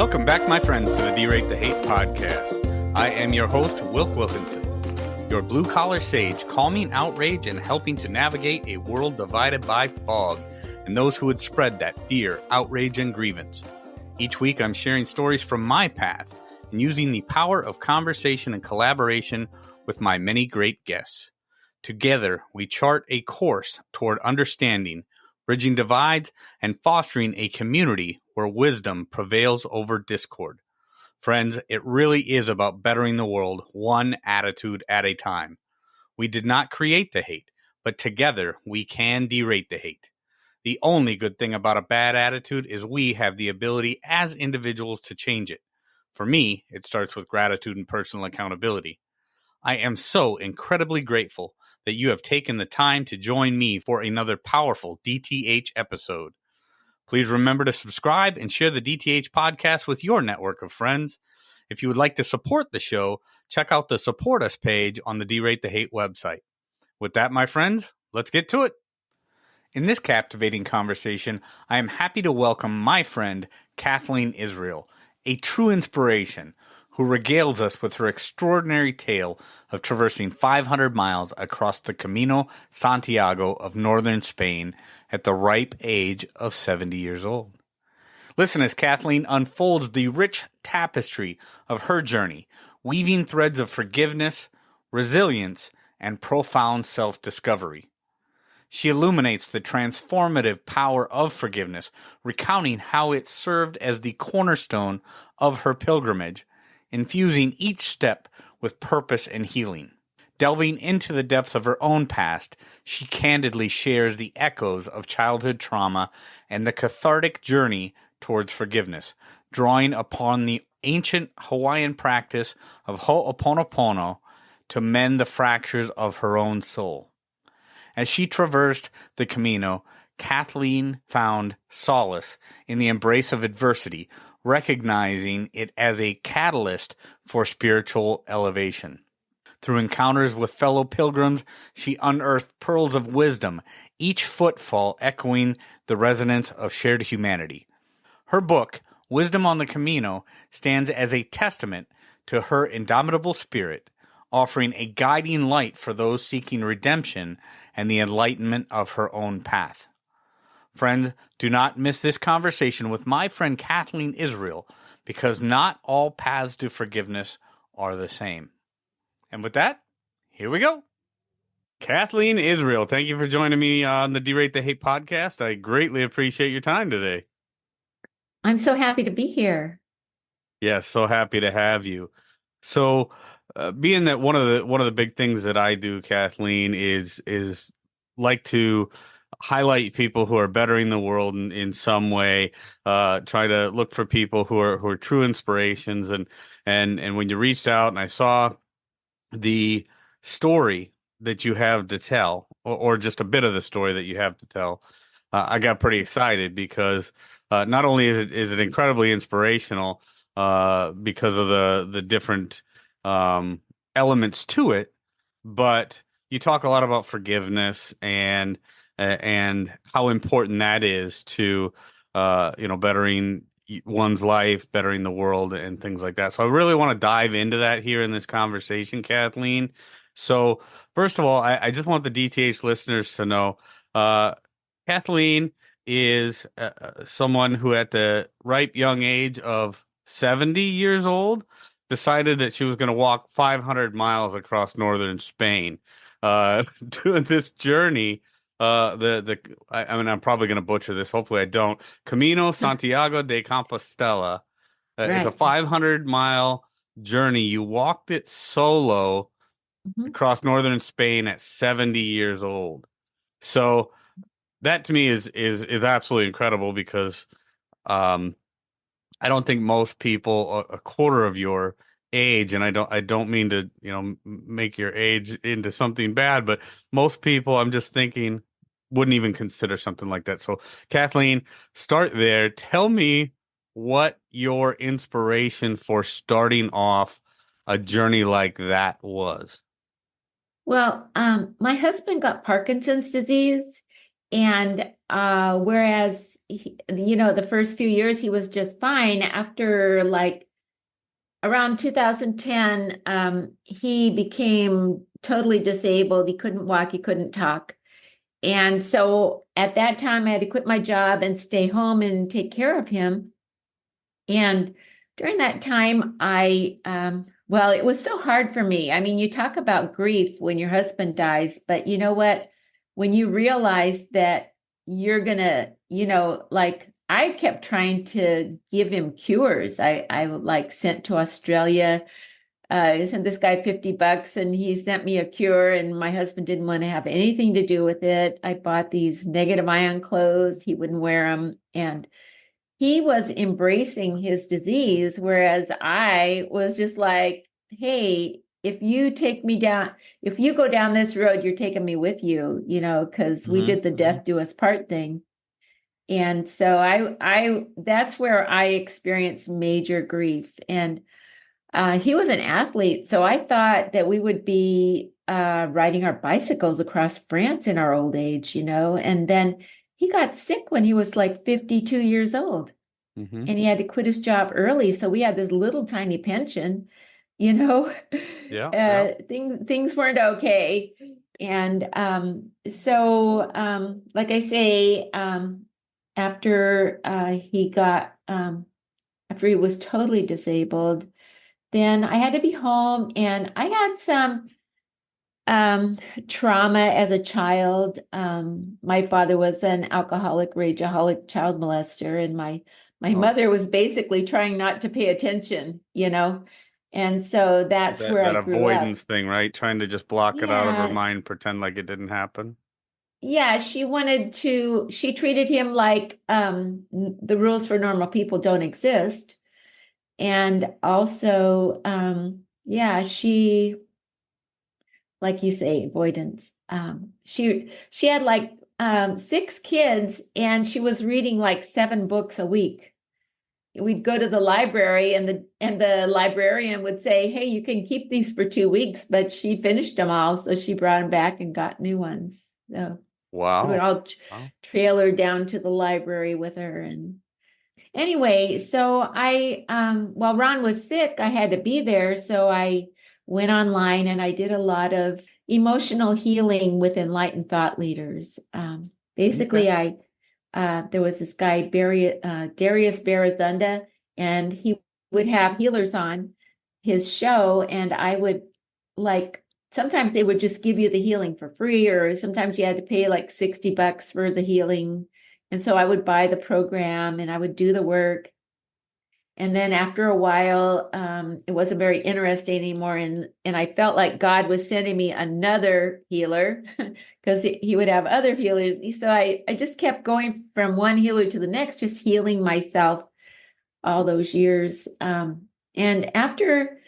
Welcome back, my friends, to the D-Rate the Hate podcast. I am your host, Wilk Wilkinson, your blue-collar sage, calming outrage and helping to navigate a world divided by fog and those who would spread that fear, outrage, and grievance. Each week, I'm sharing stories from my path and using the power of conversation and collaboration with my many great guests. Together, we chart a course toward understanding, bridging divides, and fostering a community where wisdom prevails over discord. Friends, it really is about bettering the world one attitude at a time. We did not create the hate, but together we can derate the hate. The only good thing about a bad attitude is we have the ability as individuals to change it. For me, it starts with gratitude and personal accountability. I am so incredibly grateful that you have taken the time to join me for another powerful DTH episode. Please remember to subscribe and share the DTH podcast with your network of friends. If you would like to support the show, check out the Support Us page on the D-Rate the Hate website. With that, my friends, let's get to it. In this captivating conversation, I am happy to welcome my friend, Kathleen Israel, a true inspiration, who regales us with her extraordinary tale of traversing 500 miles across the Camino, Santiago of northern Spain at the ripe age of 70 years old. Listen as Kathleen unfolds the rich tapestry of her journey, weaving threads of forgiveness, resilience, and profound self-discovery. She illuminates the transformative power of forgiveness, recounting how it served as the cornerstone of her pilgrimage, infusing each step with purpose and healing. Delving into the depths of her own past, she candidly shares the echoes of childhood trauma and the cathartic journey towards forgiveness, drawing upon the ancient Hawaiian practice of ho'oponopono to mend the fractures of her own soul. As she traversed the Camino, Kathleen found solace in the embrace of adversity, recognizing it as a catalyst for spiritual elevation. Through encounters with fellow pilgrims, she unearthed pearls of wisdom, each footfall echoing the resonance of shared humanity. Her book, Wisdom on the Camino, stands as a testament to her indomitable spirit, offering a guiding light for those seeking redemption and the enlightenment of her own path. Friends, do not miss this conversation with my friend Kathleen Israel, because not all paths to forgiveness are the same. And with that, here we go. Kathleen Israel, thank you for joining me on the D-Rate the Hate podcast. I greatly appreciate your time today. I'm so happy to be here. Yes, so happy to have you. So, being that one of the big things that I do, Kathleen, is like to highlight people who are bettering the world in some way. Try to look for people who are true inspirations, and when you reached out and I saw the story that you have to tell, or just a bit of the story that you have to tell, I got pretty excited because not only is it incredibly inspirational because of the different elements to it, but you talk a lot about forgiveness and how important that is to bettering one's life, bettering the world, and things like that. So I really want to dive into that here in this conversation, Kathleen. So first of all, I just want the DTH listeners to know, Kathleen is someone who at the ripe young age of 70 years old decided that she was going to walk 500 miles across northern Spain, doing this journey. I'm probably going to butcher this. Hopefully I don't. Camino Santiago de Compostela. It's a 500-mile journey. You walked it solo across northern Spain at 70 years old. So that to me is absolutely incredible because I don't think most people a quarter of your age, and I don't mean to make your age into something bad, but most people, I'm just thinking, wouldn't even consider something like that. So Kathleen, start there. Tell me what your inspiration for starting off a journey like that was. Well, my husband got Parkinson's disease, and whereas the first few years he was just fine. After like around 2010, he became totally disabled. He couldn't walk, he couldn't talk. And so at that time, I had to quit my job and stay home and take care of him. And during that time, well, it was so hard for me. I mean, you talk about grief when your husband dies, but you know what? When you realize that you're gonna, like I kept trying to give him cures. I like sent to Australia. I sent this guy $50 and he sent me a cure, and my husband didn't want to have anything to do with it. I bought these negative ion clothes. He wouldn't wear them. And he was embracing his disease, whereas I was just like, hey, if you take me down, if you go down this road, you're taking me with you, because we did the death do us part thing. And so that's where I experienced major grief. And he was an athlete, so I thought that we would be riding our bicycles across France in our old age, and then he got sick when he was like 52 years old, and he had to quit his job early. So we had this little tiny pension, Yeah. Things weren't okay. And like I say, after after he was totally disabled, then I had to be home, and I had some trauma as a child. My father was an alcoholic, rageaholic child molester, and my mother was basically trying not to pay attention, and so that's where I That grew up. avoidance thing, right? Trying to just block it out of her Yeah. mind, pretend like it didn't happen. Yeah, she treated him like the rules for normal people don't exist. And also, yeah, she, like you say, avoidance. She had like 6 kids, and she was reading like 7 books a week. We'd go to the library, and the librarian would say, "Hey, you can keep these for 2 weeks," but she finished them all, so she brought them back and got new ones. So we would Wow. all Wow. trailer down to the library with her. And anyway, so while Ron was sick, I had to be there. So I went online and I did a lot of emotional healing with enlightened thought leaders. Basically, Okay. there was this guy, Darius Barazunda, and he would have healers on his show, and I would like, sometimes they would just give you the healing for free, or sometimes you had to pay like $60 for the healing. And so I would buy the program and I would do the work. And then after a while, it wasn't very interesting anymore. And I felt like God was sending me another healer because he would have other healers. So I just kept going from one healer to the next, just healing myself all those years. And after,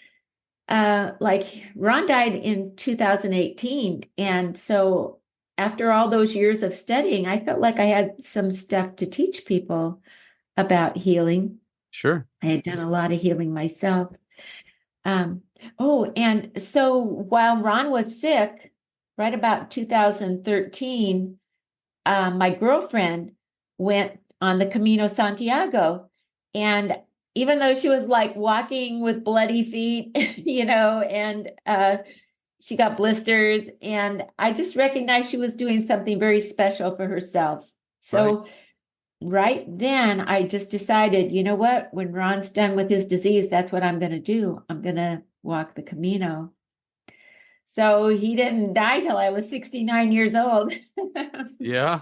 like Ron died in 2018. And so after all those years of studying, I felt like I had some stuff to teach people about healing. Sure. I had done a lot of healing myself. Um, and so while Ron was sick, right about 2013, my girlfriend went on the Camino Santiago. And even though she was like walking with bloody feet, and she got blisters, and I just recognized she was doing something very special for herself. Right. So right then, I just decided, you know what? When Ron's done with his disease, that's what I'm going to do. I'm going to walk the Camino. So he didn't die till I was 69 years old. Yeah.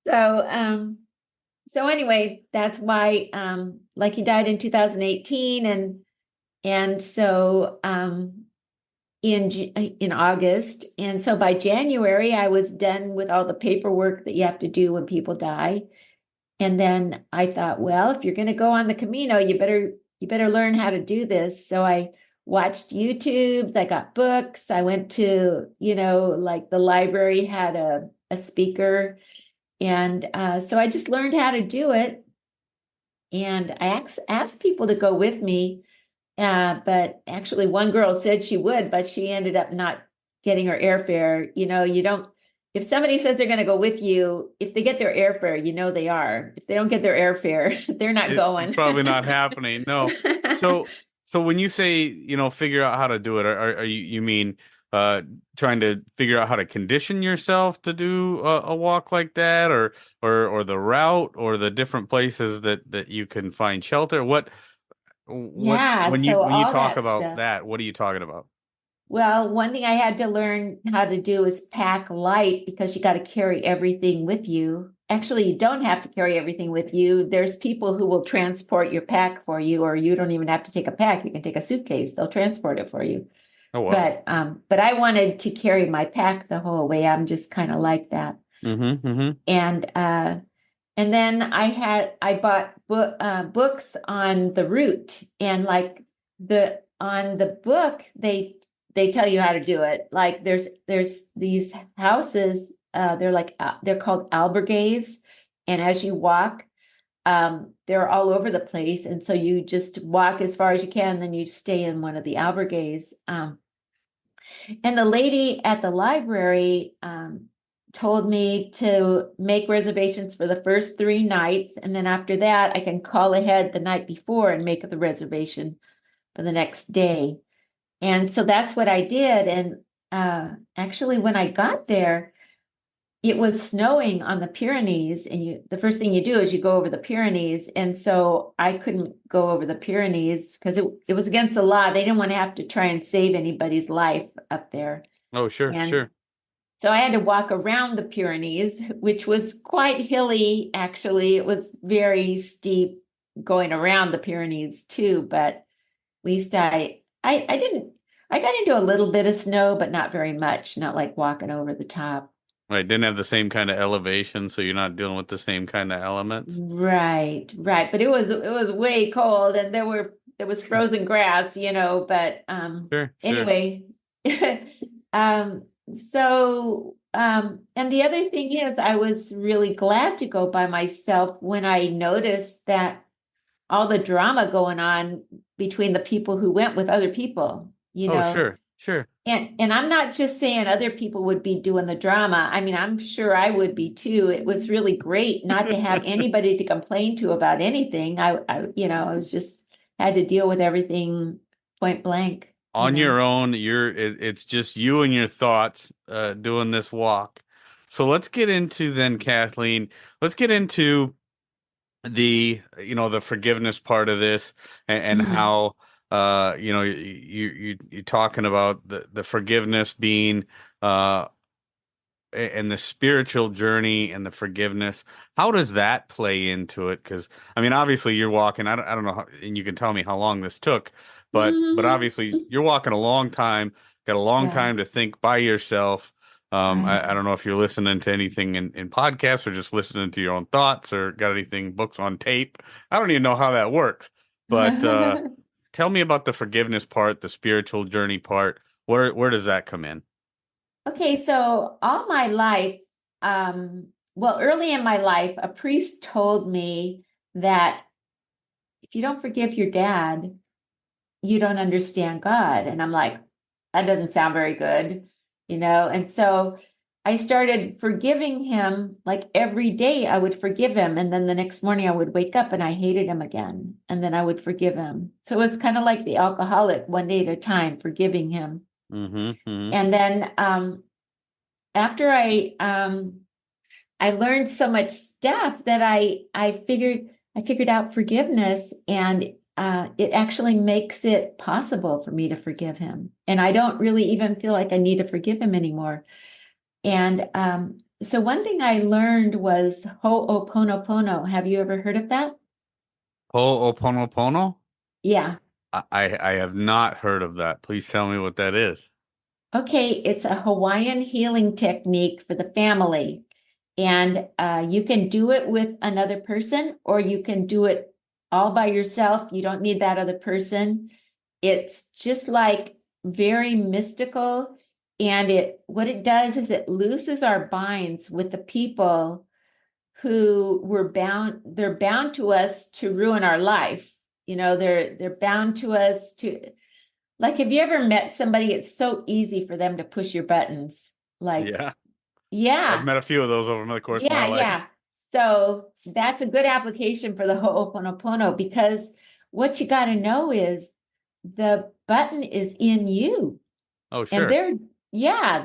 So, anyway, that's why, like he died in 2018, and so in August, and so by January, I was done with all the paperwork that you have to do when people die. And then I thought, well, if you're going to go on the Camino, you better learn how to do this. So I watched YouTubes, I got books, I went to, like the library had a speaker. And so I just learned how to do it. And I asked people to go with me. But actually one girl said she would, but she ended up not getting her airfare. You don't if somebody says they're going to go with you, if they get their airfare, you know they are. If they don't get their airfare, they're not It's going. probably not happening. No. So so when you say, figure out how to do it, are you mean uh trying to figure out how to condition yourself to do a walk like that, or the route, or the different places that you can find shelter? What Yeah, when you so when you all talk that about stuff. that, what are you talking about? Well, one thing I had to learn how to do is pack light because you got to carry everything with you. Actually, you don't have to carry everything with you. There's people who will transport your pack for you, or you don't even have to take a pack. You can take a suitcase. They'll transport it for you. Oh wow. But I wanted to carry my pack the whole way. I'm just kind of like that. Mm-hmm. Mm-hmm. And and then I bought books on the route, and like the on the book they tell you how to do it. Like there's these houses, they're called albergues, and as you walk, they're all over the place, and so you just walk as far as you can, then you stay in one of the albergues. And the lady at the library told me to make reservations for the first 3 nights. And then after that, I can call ahead the night before and make the reservation for the next day. And so that's what I did. And actually, when I got there, it was snowing on the Pyrenees, and the first thing you do is you go over the Pyrenees. And so I couldn't go over the Pyrenees because it was against the law. They didn't want to have to try and save anybody's life up there. Oh, sure, And sure. so I had to walk around the Pyrenees, which was quite hilly, actually. It was very steep going around the Pyrenees too, but at least I didn't I got into a little bit of snow, but not very much, not like walking over the top. Right, didn't have the same kind of elevation, so you're not dealing with the same kind of elements. Right, right. But it was way cold, and there was frozen grass, but Sure, sure. anyway. um and the other thing is I was really glad to go by myself when I noticed that all the drama going on between the people who went with other people, Oh, sure, sure. and I'm not just saying other people would be doing the drama. I mean, I'm sure I would be too. It was really great not to have anybody to complain to about anything. I was just had to deal with everything point blank, On your own, it's just you and your thoughts doing this walk. So let's get into then, Kathleen. Let's get into the forgiveness part of this, and Mhm. how you're talking about the forgiveness being uh and the spiritual journey and the forgiveness. How does that play into it? Because I mean, obviously you're walking. I don't know how, and you can tell me how long this took, but obviously you're walking a long time. Got a long Yeah, time to think by yourself. I right. don't know if you're listening to anything in podcasts, or just listening to your own thoughts, or got anything books on tape. I don't even know how that works. But tell me about the forgiveness part, the spiritual journey part. Where does that come in? Okay, so all my life, well, early in my life, a priest told me that if you don't forgive your dad, you don't understand God. And I'm like, that doesn't sound very good. And so I started forgiving him like every day I would forgive him. And then the next morning I would wake up and I hated him again. And then I would forgive him. So it was kind of like the alcoholic, one day at a time, forgiving him. Mm-hmm. And then after I learned so much stuff that I figured out forgiveness, and it actually makes it possible for me to forgive him. And I don't really even feel like I need to forgive him anymore. And so one thing I learned was Ho'oponopono. Have you ever heard of that? Ho'oponopono? Yeah. I have not heard of that. Please tell me what that is. Okay, it's a Hawaiian healing technique for the family. And you can do it with another person, or you can do it all by yourself. You don't need that other person. It's just like very mystical. And what it does is it looses our binds with the people who they're bound to us to ruin our life. They're bound to us to, like, have you ever met somebody? It's so easy for them to push your buttons. Like, Yeah. I've Yeah. met a few of those over the course of my Yeah, life. yeah. So that's a good application for the Ho'oponopono, because what you got to know is the button is in you. Oh, And sure.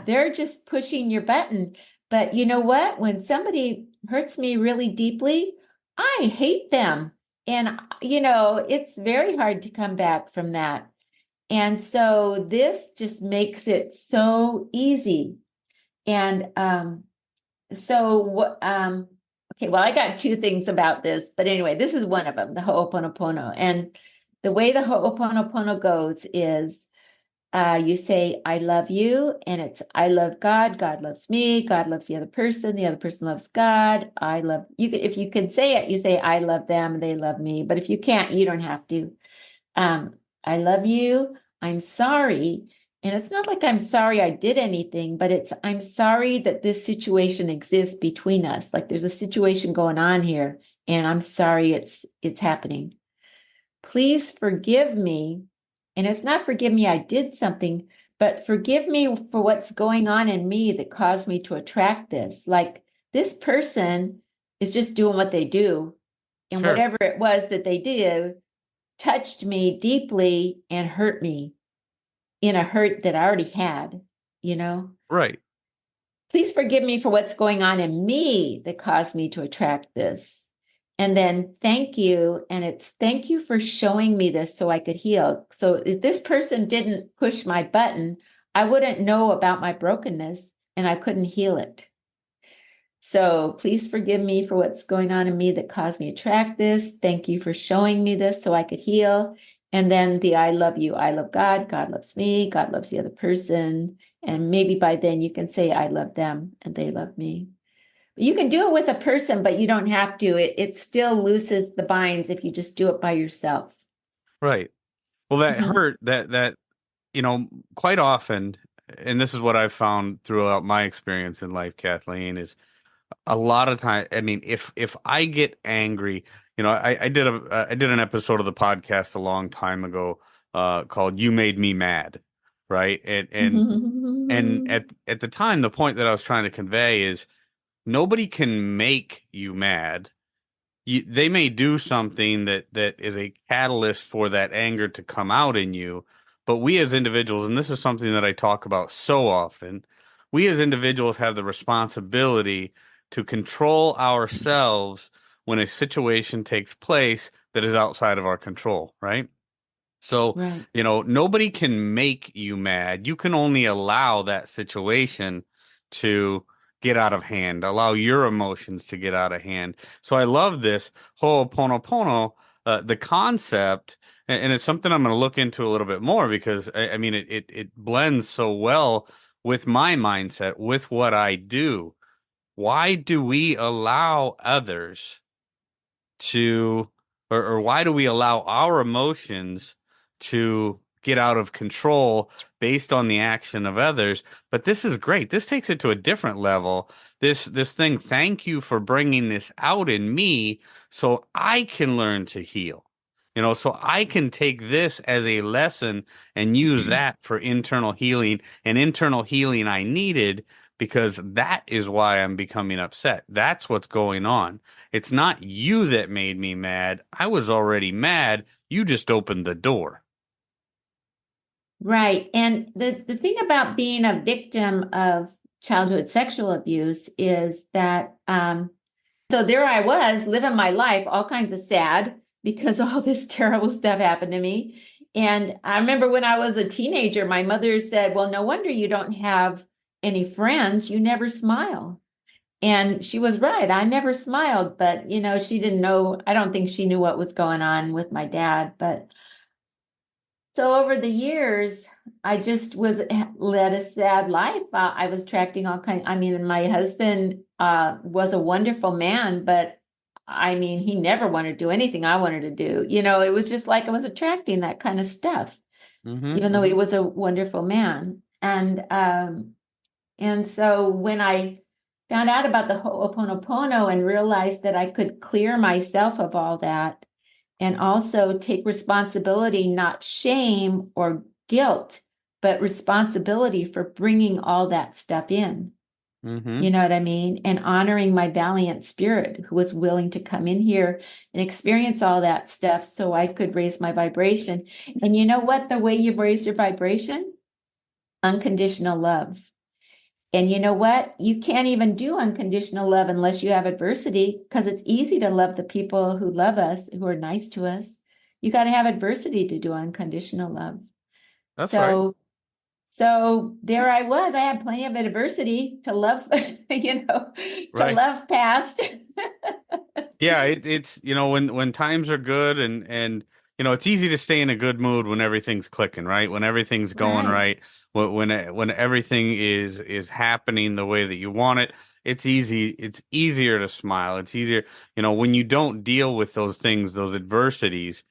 they're just pushing your button. But you know what? When somebody hurts me really deeply, I hate them. And, it's very hard to come back from that. And so this just makes it so easy. And okay, well, I got two things about this, but anyway, this is one of them, the Ho'oponopono. And the way the Ho'oponopono goes is you say, I love you, and it's I love God, God loves me, God loves the other person loves God. I love you. If you can say it, you say, I love them, they love me. But if you can't, you don't have to. I love you. I'm sorry. And it's not like I'm sorry I did anything, but it's I'm sorry that this situation exists between us. Like there's a situation going on here, and I'm sorry it's happening. Please forgive me. And it's not forgive me I did something, but forgive me for what's going on in me that caused me to attract this. Like this person is just doing what they do, and Sure. whatever it was that they did touched me deeply and hurt me in a hurt that I already had, you know? Right. Please forgive me for what's going on in me that caused me to attract this. And then thank you. And it's thank you for showing me this so I could heal. So if this person didn't push my button, I wouldn't know about my brokenness and I couldn't heal it. So please forgive me for what's going on in me that caused me to attract this. Thank you for showing me this so I could heal. And then the I love you. I love God. God loves me. God loves the other person. And maybe by then you can say, I love them and they love me. You can do it with a person, but you don't have to. It still looses the binds if you just do it by yourself. Right. Well, that Mhm. hurt that quite often, and this is what I've found throughout my experience in life, Kathleen, is a lot of time. I mean, if I get angry, I did an episode of the podcast a long time ago, called "You Made Me Mad," right? And at the time, the point that I was trying to convey is nobody can make you mad. They may do something that is a catalyst for that anger to come out in you, but we as individuals, and this is something that I talk about so often, we as individuals have the responsibility to control ourselves when a situation takes place that is outside of our control, right? So, Right. nobody can make you mad. You can only allow that situation to get out of hand, allow your emotions to get out of hand. So I love this Ho'oponopono, the concept, and it's something I'm going to look into a little bit more because I mean it blends so well with my mindset, with what I do. Why do we allow others to, or why do we allow our emotions to get out of control based on the action of others? But this is great. This takes it to a different level. This thing, thank you for bringing this out in me so I can learn to heal. So I can take this as a lesson and use that for internal healing, and internal healing I needed because that is why I'm becoming upset. That's what's going on. It's not you that made me mad. I was already mad. You just opened the door. Right. And the thing about being a victim of childhood sexual abuse is that so there I was living my life, all kinds of sad because all this terrible stuff happened to me. And I remember when I was a teenager, my mother said, well, no wonder you don't have any friends. You never smile. And she was right. I never smiled, but she didn't know. I don't think she knew what was going on with my dad. But so over the years, I just was led a sad life. I was attracting all kinds. I mean, my husband was a wonderful man, but I mean, he never wanted to do anything I wanted to do. It was just like I was attracting that kind of stuff, Mm-hmm, even though he mm-hmm. was a wonderful man. And so when I found out about the Ho'oponopono and realized that I could clear myself of all that and also take responsibility, not shame or guilt, but responsibility for bringing all that stuff in. Mm-hmm. You know what I mean? And honoring my valiant spirit who was willing to come in here and experience all that stuff so I could raise my vibration. And you know what? The way you raise your vibration? Unconditional love. And you know what? You can't even do unconditional love unless you have adversity, because it's easy to love the people who love us, who are nice to us. You got to have adversity to do unconditional love. That's right. So so there I was. I had plenty of adversity to love, to Right. love past. Yeah, it's when times are good and it's easy to stay in a good mood when everything's clicking, right? When everything's going Right. right, when everything is happening the way that you want it, it's easy. It's easier to smile. It's easier, when you don't deal with those things, those adversities.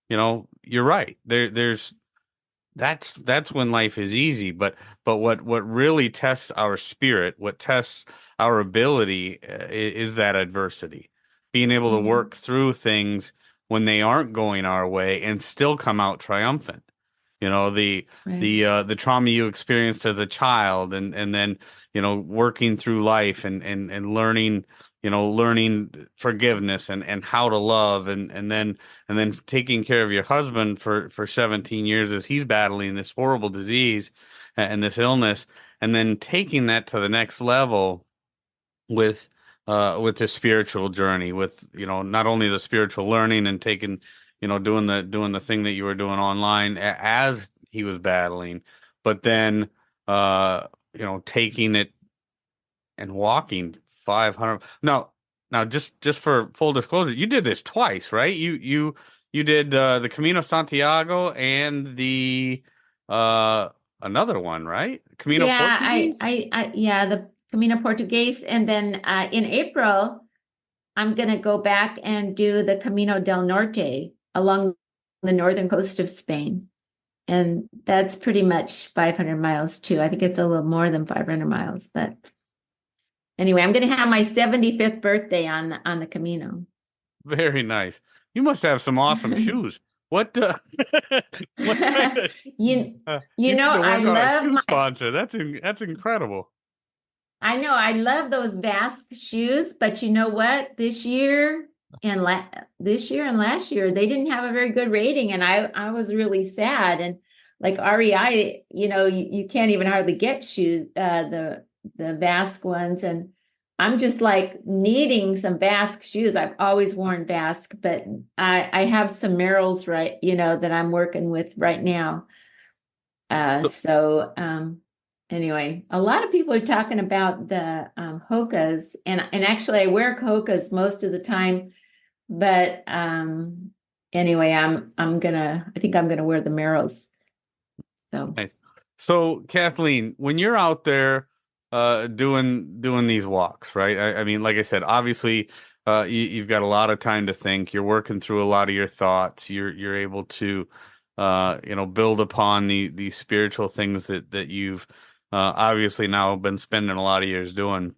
You're right. That's when life is easy, but what really tests our spirit, what tests our ability, is that adversity, being able to Yeah. work through things when they aren't going our way and still come out triumphant. Right. The trauma you experienced as a child, and then working through life and learning forgiveness and how to love, and then taking care of your husband for 17 years as he's battling this horrible disease and this illness, and then taking that to the next level with with the spiritual journey, with not only the spiritual learning and taking doing the thing that you were doing online as he was battling, but then uh taking it and walking 500. Now, just for full disclosure, you did this twice, right? You did the Camino Santiago and the uh another one, right? Camino Yeah, Portuguese. yeah, the Camino Portuguese. And then in April, I'm going to go back and do the Camino del Norte along the northern coast of Spain. And that's pretty much 500 miles too. I think it's a little more than 500 miles, but anyway, I'm going to have my 75th birthday on the Camino. Very nice. You must have some awesome shoes. What what kind of You you you know, need to I work on a love shoe my sponsor. That's incredible. I know I love those Basque shoes, but you know what? This year and last year, they didn't have a very good rating, and I was really sad. And like REI, you can't even hardly get shoes, the Basque ones, and I'm just like needing some Basque shoes. I've always worn Basque, but I have some Merrells, right, that I'm working with right now. So anyway, a lot of people are talking about the hokas, and actually I wear hokas most of the time, but anyway, I think I'm gonna wear the Merrells. So Nice. So, Kathleen, when you're out there doing these walks, right? I mean, like I said, obviously you've got a lot of time to think. You're working through a lot of your thoughts. You're able to build upon the spiritual things that you've obviously now been spending a lot of years doing.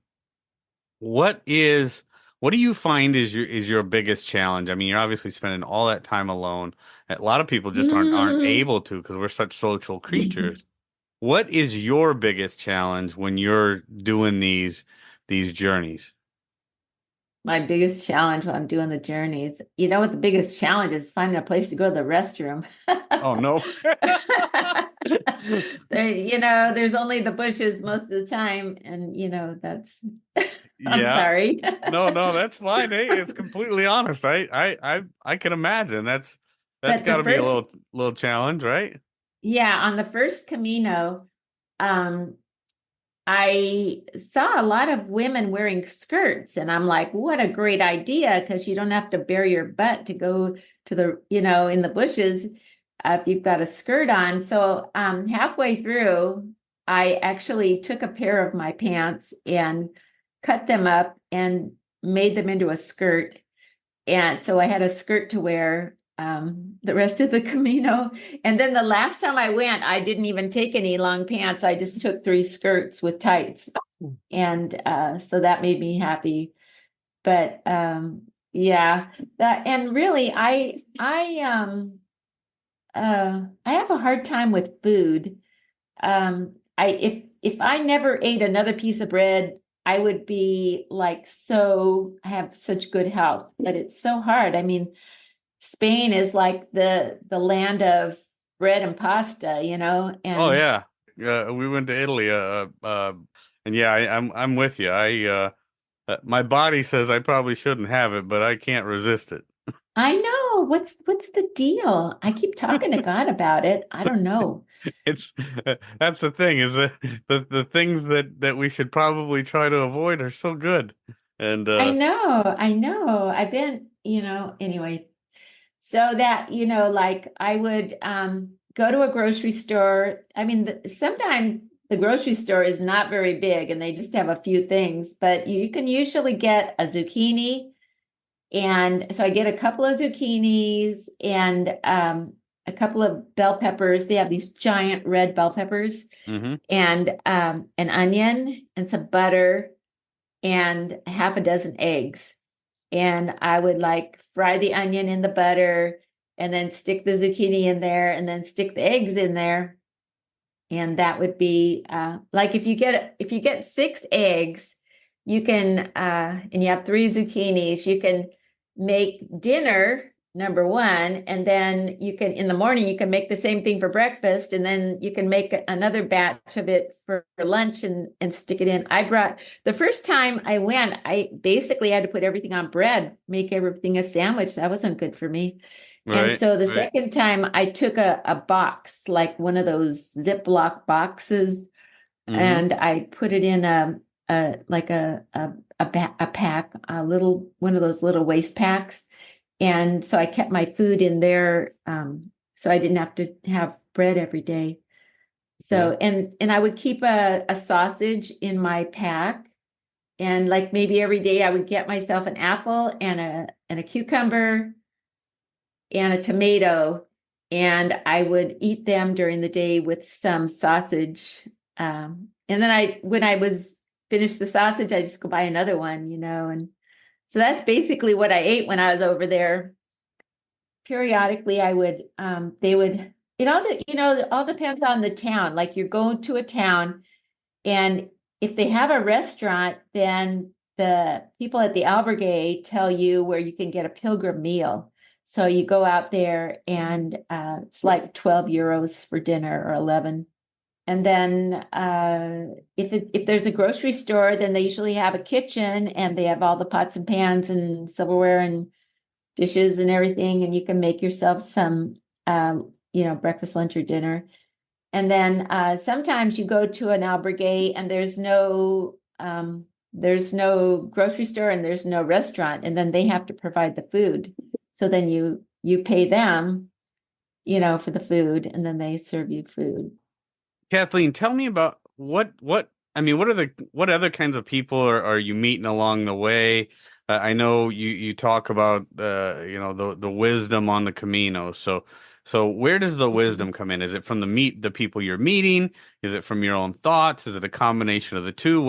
What is what do you find is your biggest challenge? I mean, you're obviously spending all that time alone. A lot of people just aren't able to because we're such social creatures. What is your biggest challenge when you're doing these journeys? my biggest challenge while I'm doing the journeys, you know what the biggest challenge is? Finding a place to go to the restroom. Oh no. There's only the bushes most of the time, and that's I'm Yeah. sorry. No, no, that's fine. Hey, it's completely honest. I can imagine that's But got the to be a first, little challenge, right? yeah, on the first Camino, um, I saw a lot of women wearing skirts, and I'm like, what a great idea, because you don't have to bare your butt to go to in the bushes if you've got a skirt on. So halfway through, I actually took a pair of my pants and cut them up and made them into a skirt. And so I had a skirt to wear the rest of the Camino. And then the last time I went, I didn't even take any long pants. I just took 3 skirts with tights. And so that made me happy. But yeah, and really I have a hard time with food. I if if I never ate another piece of bread, I would be like have such good health, but it's so hard. I mean, Spain is like the land of bread and pasta, Oh and yeah. We went to Italy. And yeah, I'm with you. My body says I probably shouldn't have it, but I can't resist it. I know what's the deal? I keep talking to God about it. I don't know. It's that's the thing is that the things that we should probably try to avoid are so good. And I know. I've been, anyway. So that, like I would go to a grocery store. I mean, sometimes the grocery store is not very big and they just have a few things, but you can usually get a zucchini. And so I get a couple of zucchinis and a couple of bell peppers. They have these giant red bell peppers hmm and an onion and some butter and half a dozen eggs. And I would like fry the onion in the butter and then stick the zucchini in there and then stick the eggs in there. And that would be like if you get 6 eggs, you can and you have 3 zucchinis, you can make dinner number one, and then you can in the morning you can make the same thing for breakfast, and then you can make another batch of it for lunch and stick it in. I brought the first time I went, I basically had to put everything on bread, make everything a sandwich. That wasn't good for me. And Right, so the right. second time I took a box, like one of those Ziploc boxes, hmm and I put it in a like a pack, a little one of those little waste packs. And so I kept my food in there, so I didn't have to have bread every day. Yeah. So and I would keep a sausage in my pack, and like maybe every day I would get myself an apple and a cucumber and a tomato, and I would eat them during the day with some sausage. And then when I was finished the sausage, I just go buy another one, and so that's basically what I ate when I was over there. Periodically, they would, it all depends on the town. Like you're going to a town, and if they have a restaurant, then the people at the albergue tell you where you can get a pilgrim meal. So you go out there and it's like 12 euros for dinner or 11. And then if there's a grocery store, then they usually have a kitchen and they have all the pots and pans and silverware and dishes and everything. And you can make yourself some, breakfast, lunch, or dinner. And then sometimes you go to an albergue and there's no grocery store and there's no restaurant, and then they have to provide the food. So then you pay them, for the food, and then they serve you food. Kathleen, tell me about what I mean, what other kinds of people are you meeting along the way? I know you talk about the wisdom on the Camino. So where does the wisdom come in? Is it from the people you're meeting? Is it from your own thoughts? Is it a combination of the two?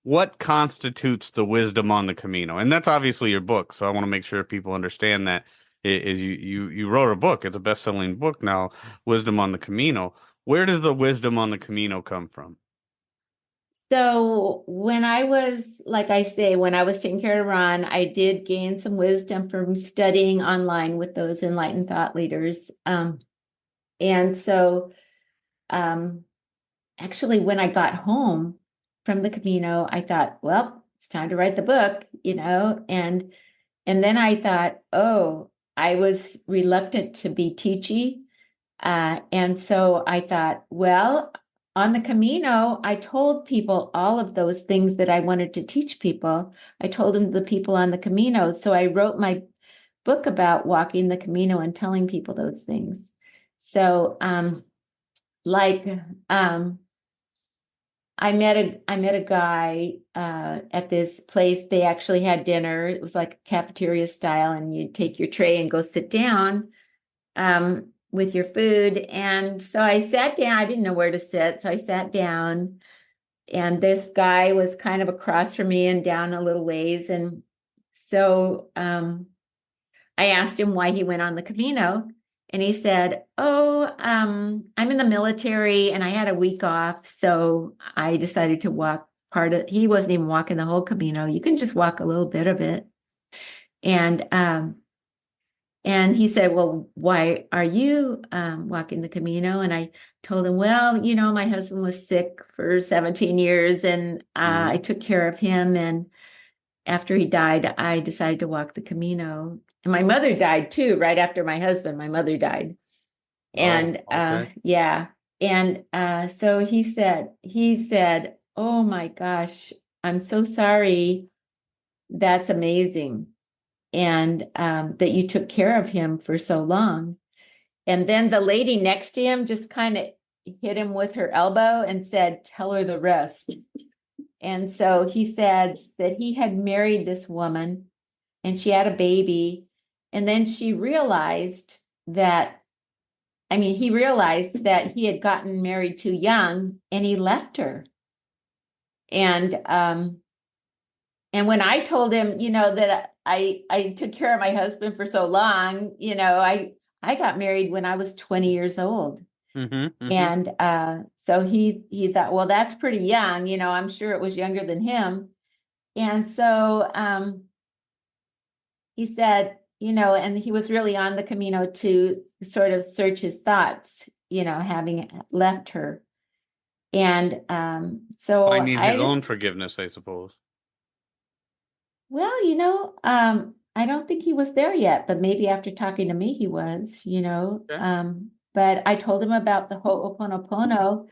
What constitutes the wisdom on the Camino? And that's obviously your book, so I want to make sure people understand that is you wrote a book. It's a best-selling book now, Wisdom on the Camino. Where does the wisdom on the Camino come from? So when I was, like I say, when I was taking care of Ron, I did gain some wisdom from studying online with those enlightened thought leaders. And so um, actually, when I got home from the Camino, I thought, well, it's time to write the book, and then I thought, oh, I was reluctant to be teachy. And so I thought, well, on the Camino, I told people all of those things that I wanted to teach people. I told them the people on the Camino. So I wrote my book about walking the Camino and telling people those things. So, like, um, I met a guy at this place. They actually had dinner. It was like cafeteria style, and you take your tray and go sit down with your food. And so I sat down. I didn't know where to sit, so I sat down. And this guy was kind of across from me and down a little ways. And so I asked him why he went on the Camino. And he said, "Oh, I'm in the military and I had a week off, so I decided to walk part of." He wasn't even walking the whole Camino. You can just walk a little bit of it. And and he said, "Well, why are you walking the Camino?" And I told him, "Well, my husband was sick for 17 years and I Hmm. took care of him. And after he died, I decided to walk the Camino. And my mother died too, right after my husband. My mother died. Oh, And okay. yeah. And so he said, "Oh my gosh, I'm so sorry. That's amazing. And that you took care of him for so long." And then the lady next to him just kind of hit him with her elbow and said, "Tell her the rest." And so he said that he had married this woman and she had a baby. And then she realized that, he realized that he had gotten married too young and he left her. And and when I told him, that I took care of my husband for so long, I got married when I was 20 years old. Hmm. Hmm. And so he thought, well, that's pretty young, I'm sure it was younger than him. And so he said, and he was really on the Camino to sort of search his thoughts, having left her. And so Finding I his own just, forgiveness, I suppose. well, I don't think he was there yet, but maybe after talking to me, he was, Okay. but I told him about the Ho'oponopono.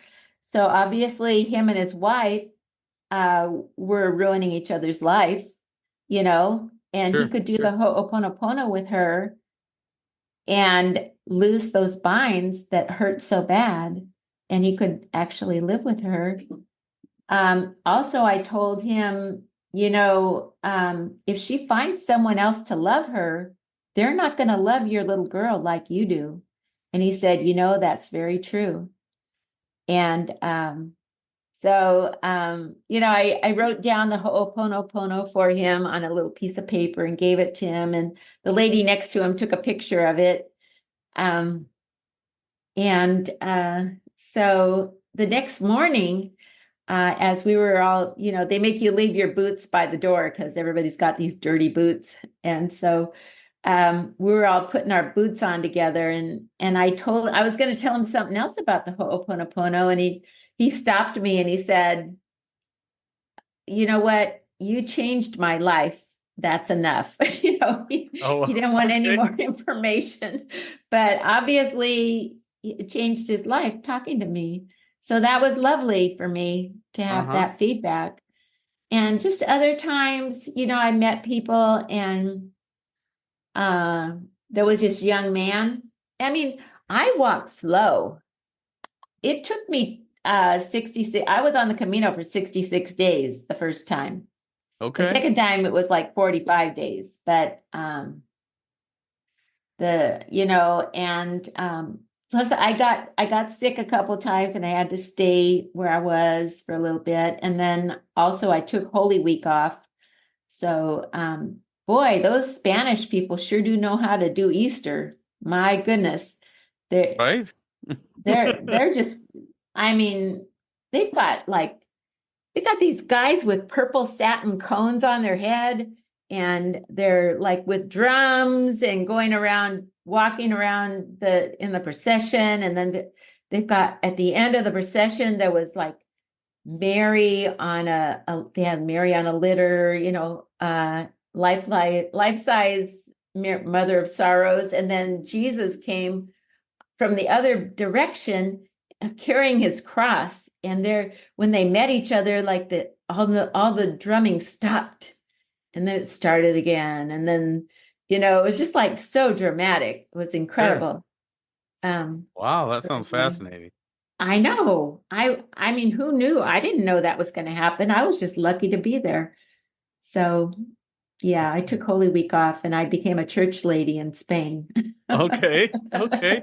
So obviously him and his wife were ruining each other's life, and he Sure. could do the Sure. Ho'oponopono with her and loose those binds that hurt so bad, and he could actually live with her. Also, I told him, if she finds someone else to love her, they're not going to love your little girl like you do. And he said, that's very true. And I wrote down the Ho'oponopono for him on a little piece of paper and gave it to him. And the lady next to him took a picture of it. Um, and so the next morning, as we were all, they make you leave your boots by the door because everybody's got these dirty boots. And so we were all putting our boots on together. And I was going to tell him something else about the Ho'oponopono. And he stopped me and he said, "You know what? You changed my life. That's enough." He Oh, didn't want any okay. more information, but obviously it changed his life talking to me. So that was lovely for me to have Uh-huh. that feedback. And just other times, I met people and uh, there was this young man. I mean, I walked slow. It took me 66. I was on the Camino for 66 days the first time. The Okay. second time it was like 45 days, but and plus I got sick a couple times and I had to stay where I was for a little bit. And then also I took Holy Week off. So boy, those Spanish people sure do know how to do Easter. My goodness. They're Right? they're just, I mean, they've got like they got these guys with purple satin cones on their head, and they're like with drums and going around, walking around in the procession. And then they've got at the end of the procession, there was like Mary on they had Mary on a litter, life size Mother of Sorrows. And then Jesus came from the other direction carrying his cross. And when they met each other, like all the drumming stopped and then it started again. And then, it was just like so dramatic. It was Sure. incredible. Wow, that So sounds fascinating. I know. I mean, who knew? I didn't know that was going to happen. I was just lucky to be there. So yeah, I took Holy Week off and I became a church lady in Spain. Okay. Okay.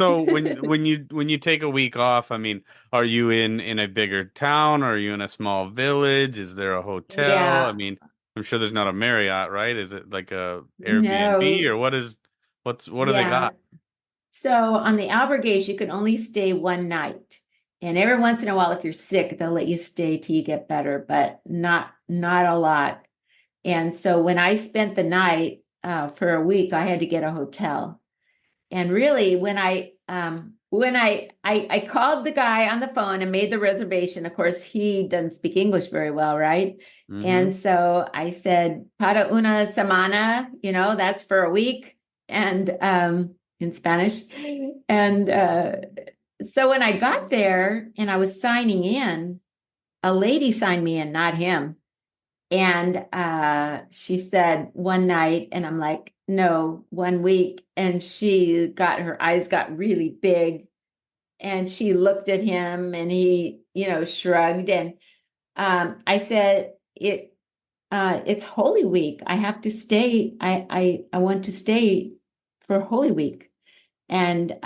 So when you take a week off, I mean, are you in a bigger town? Are you in a small village? Is there a hotel? I Yeah, mean, I'm sure there's not a Marriott, right? Is it like a Airbnb no, or what do they yeah. got? So on the albergues, you can only stay one night. And every once in a while, if you're sick, they'll let you stay till you get better, but not a lot. And so when I spent the night for a week, I had to get a hotel. And really, when I called the guy on the phone and made the reservation, of course, he doesn't speak English very well, right? Mm-hmm. And so I said, para una semana, that's for a week, and in Spanish. And so when I got there and I was signing in, a lady signed me in, not him. And she said one night, and I'm like, no, 1 week. And her eyes got really big, and she looked at him, and he, shrugged. And I said, it's Holy Week. I have to stay. I want to stay for Holy Week. And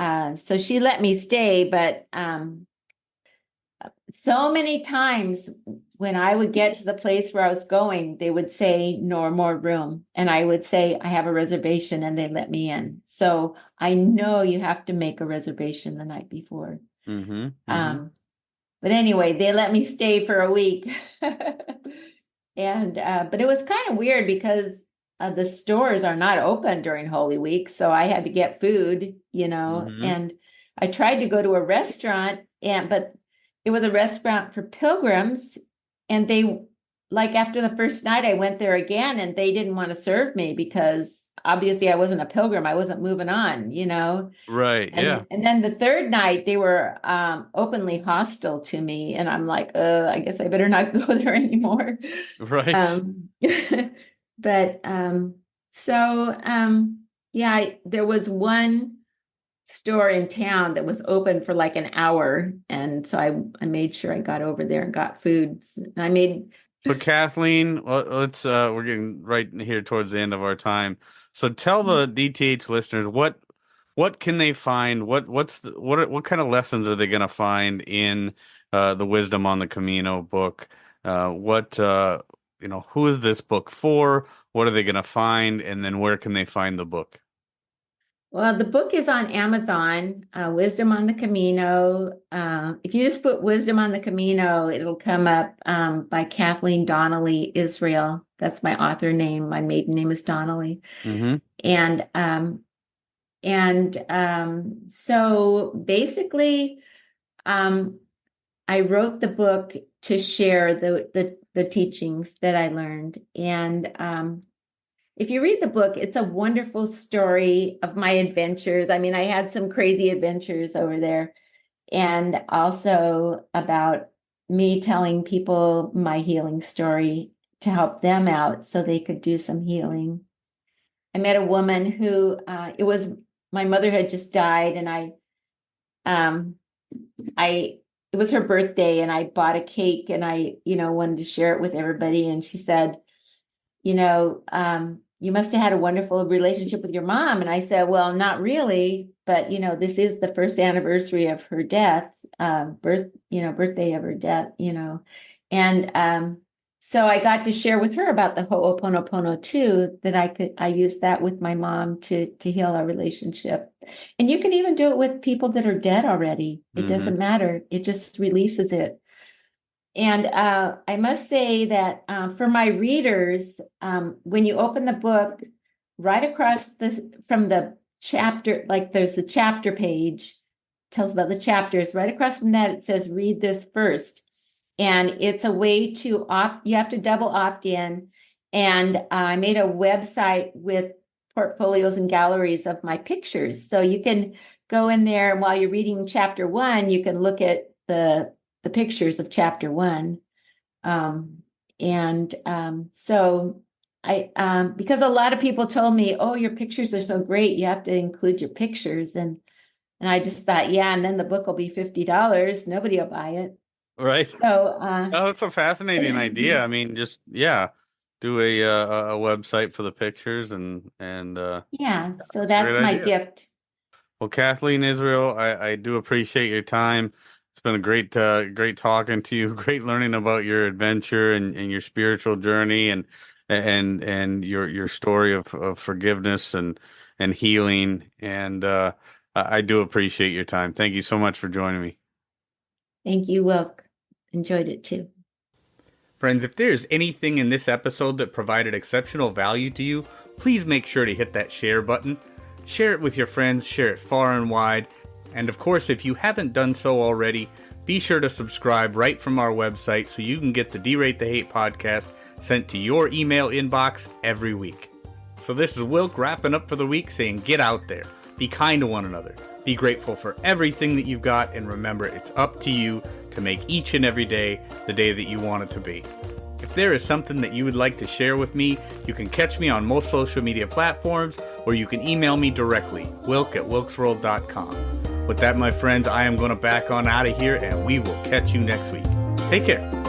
so she let me stay, but so many times when I would get to the place where I was going, they would say, no more room. And I would say, I have a reservation, and they let me in. So I know you have to make a reservation the night before. Mm-hmm. Mm-hmm. Um, but anyway, they let me stay for a week. And but it was kind of weird because the stores are not open during Holy Week. So I had to get food, Mm-hmm. and I tried to go to a restaurant, but it was a restaurant for pilgrims, and they, like, after the first night I went there again, and they didn't want to serve me because obviously I wasn't a pilgrim. I wasn't moving on. Right. Yeah. And then the third night they were openly hostile to me, and I'm like, I guess I better not go there anymore. Right. Um, but so yeah, there was one store in town that was open for like an hour, and so I made sure I got over there and got food. And I made So Kathleen, let's we're getting right here towards the end of our time. So tell the DTH listeners what can they find? What kind of lessons are they going to find in the Wisdom on the Camino book? What who is this book for? What are they going to find? And then where can they find the book? Well, the book is on Amazon, Wisdom on the Camino. If you just put Wisdom on the Camino, it'll come up by Kathleen Donnelly Israel. That's my author name. My maiden name is Donnelly. Mm-hmm. And so basically, um, I wrote the book to share the teachings that I learned. And if you read the book, it's a wonderful story of my adventures. I mean, I had some crazy adventures over there, and also about me telling people my healing story to help them out so they could do some healing. I met a woman who it was my mother had just died, and um I it was her birthday, and I bought a cake, and I wanted to share it with everybody. And she said, you must have had a wonderful relationship with your mom. And I said, well, not really, but this is the first anniversary of her death, birthday of her death. And so I got to share with her about the Ho'oponopono too, that I used that with my mom to heal our relationship. And you can even do it with people that are dead already. It Mm-hmm. doesn't matter. It just releases it. And I must say that for my readers, when you open the book, right across from the chapter, like there's a chapter page, tells about the chapters. Right across from that, it says read this first. And it's a way to you have to double opt in. And I made a website with portfolios and galleries of my pictures. So you can go in there, and while you're reading chapter one, you can look at the pictures of chapter one. And so because a lot of people told me, oh, your pictures are so great, you have to include your pictures. And I just thought, yeah, and then the book will be $50. Nobody will buy it. Right. So, Oh, that's a fascinating idea. I mean, just yeah, do a website for the pictures and yeah, so that's a great that's my idea. gift. Well, Kathleen Israel, I do appreciate your time. It's been a great talking to you, great learning about your adventure and your spiritual journey and your story of forgiveness and healing. And I do appreciate your time. Thank you so much for joining me. Thank you, Wilk. Enjoyed it too. Friends, if there's anything in this episode that provided exceptional value to you, please make sure to hit that share button. Share it with your friends, share it far and wide. And of course, if you haven't done so already, be sure to subscribe right from our website so you can get the Derate the Hate podcast sent to your email inbox every week. So this is Wilk wrapping up for the week saying get out there, be kind to one another, be grateful for everything that you've got, and remember it's up to you to make each and every day the day that you want it to be. If there is something that you would like to share with me, you can catch me on most social media platforms, or you can email me directly, wilk@wilksworld.com. With that, my friends, I am going to back on out of here, and we will catch you next week. Take care.